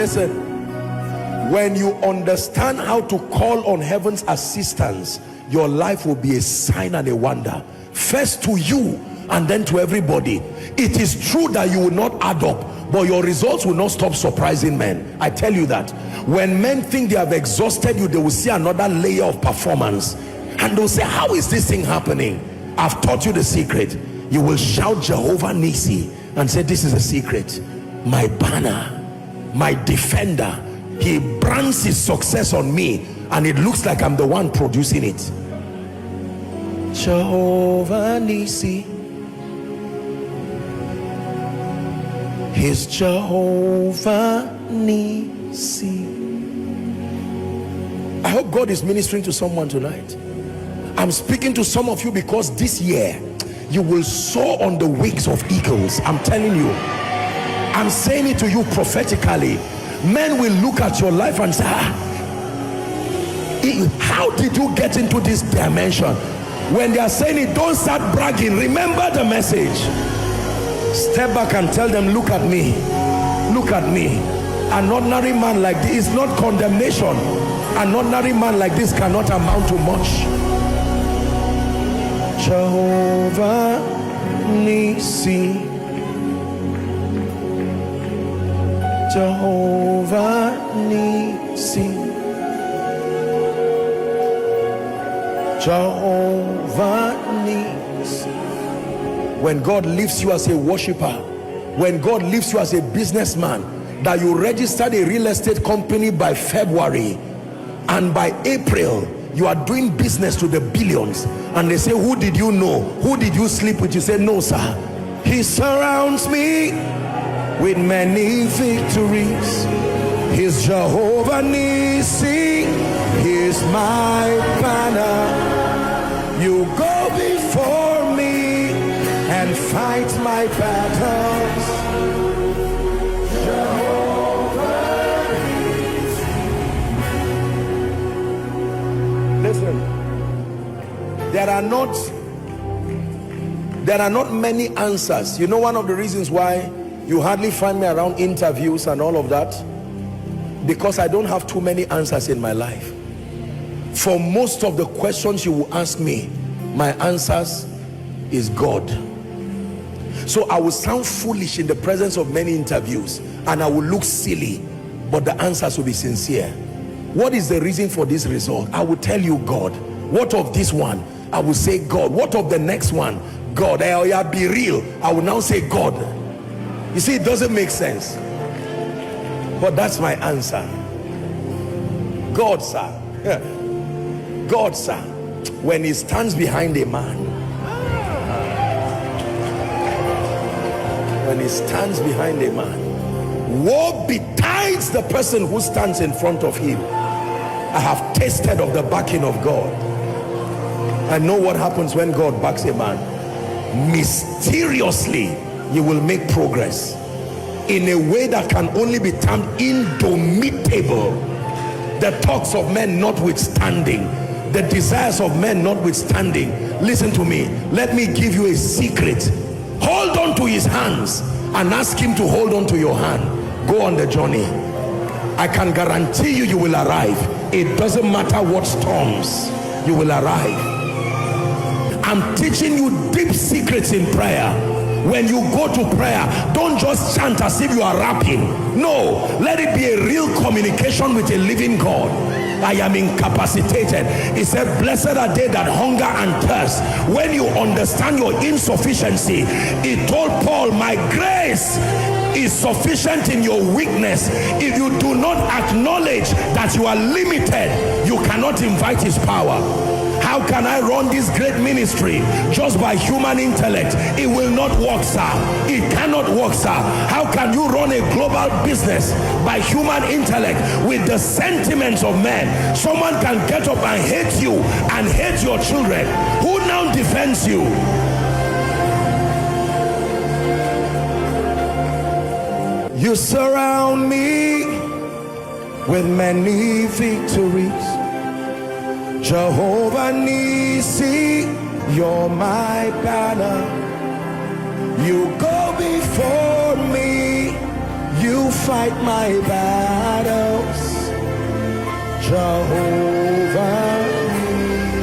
Listen, when you understand how to call on heaven's assistance, your life will be a sign and a wonder, first to you and then to everybody. It is true that you will not add up, but your results will not stop surprising men. I tell you that. When men think they have exhausted you, they will see another layer of performance and they'll say, how is this thing happening? I've taught you the secret. You will shout Jehovah Nissi and say, this is a secret. My banner, my defender. He brands his success on me and it looks like I'm the one producing it. Jehovah Nissi. He's Jehovah Nissi. I hope God is ministering to someone tonight. I'm speaking to some of you because this year you will soar on the wings of eagles. I'm telling you. I'm saying it to you prophetically. Men will look at your life and say, how did you get into this dimension? When they are saying it, don't start bragging. Remember the message. Step back and tell them, look at me. Look at me. An ordinary man like this is not condemnation. An ordinary man like this cannot amount to much. Jehovah Nissi. Jehovah Nissi. Jehovah Nissi. When God lifts you as a worshiper, when God lifts you as a businessman, that you registered a real estate company by February and by April you are doing business to the billions, and they say, who did you know? Who did you sleep with? You say, no sir. He surrounds me with many victories. He's Jehovah Nissi. He's my banner. You go before me and fight my battles. Jehovah Nissi. Listen, there are not many answers. You know, one of the reasons why you hardly find me around interviews and all of that, because I don't have too many answers in my life. For most of the questions you will ask me, my answers is God. So I will sound foolish in the presence of many interviews and I will look silly, but the answers will be sincere. What is the reason for this result? I will tell you God. What of this one? I will say God. What of the next one? God. I'll be real. I will now say God. You see, it doesn't make sense, but that's my answer. God, sir. God, sir. When he stands behind a man, when he stands behind a man, woe betides the person who stands in front of him. I have tasted of the backing of God. I know what happens when God backs a man. Mysteriously you will make progress in a way that can only be termed indomitable. The thoughts of men notwithstanding, the desires of men notwithstanding. Listen to me, let me give you a secret. Hold on to his hands and ask him to hold on to your hand. Go on the journey. I can guarantee you, you will arrive. It doesn't matter what storms, you will arrive. I'm teaching you deep secrets in prayer. When you go to prayer, don't just chant as if you are rapping. No, let it be a real communication with a living God. I am incapacitated. He said, blessed are they that hunger and thirst. When you understand your insufficiency, he told Paul, my grace is sufficient in your weakness. If you do not acknowledge that you are limited, you cannot invite his power. How can I run this great ministry just by human intellect? It will not work, sir. It cannot work, sir. How can you run a global business by human intellect with the sentiments of men? Someone can get up and hate you and hate your children. Who now defends you? You surround me with many victories. Jehovah Nissi, you're my banner. You go before me, you fight my battles. Jehovah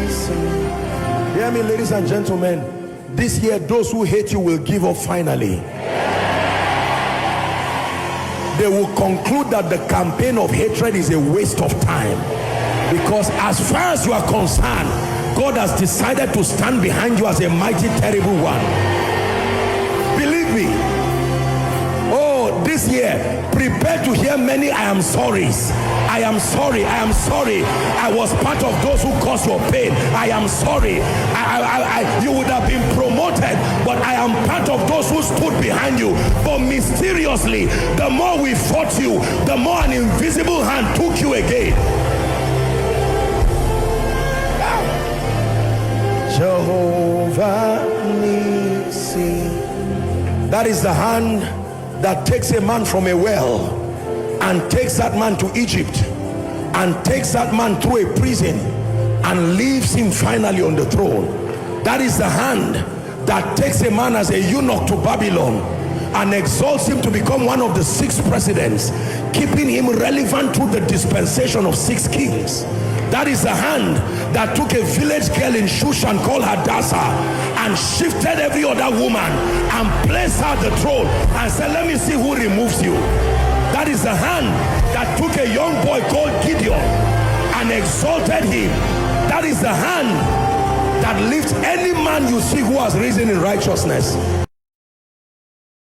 Nissi. Hear me, ladies and gentlemen. This year, those who hate you will give up finally. They will conclude that the campaign of hatred is a waste of time. Because as far as you are concerned, God has decided to stand behind you as a mighty, terrible one. Believe me. Oh, this year, prepare to hear many I am sorries. I am sorry. I am sorry. I was part of those who caused your pain. I am sorry. You would have been promoted, but I am part of those who stood behind you. But mysteriously, the more we fought you, the more an invisible hand took you again. Jehovah Nissi. That is the hand that takes a man from a well and takes that man to Egypt and takes that man through a prison and leaves him finally on the throne. That is the hand that takes a man as a eunuch to Babylon and exalts him to become one of the 6 presidents, keeping him relevant to the dispensation of 6 kings. That is the hand that took a village girl in Shushan called Hadassah and shifted every other woman and placed her at the throne and said, let me see who removes you. That is the hand that took a young boy called Gideon and exalted him. That is the hand that lifts any man you see who has risen in righteousness.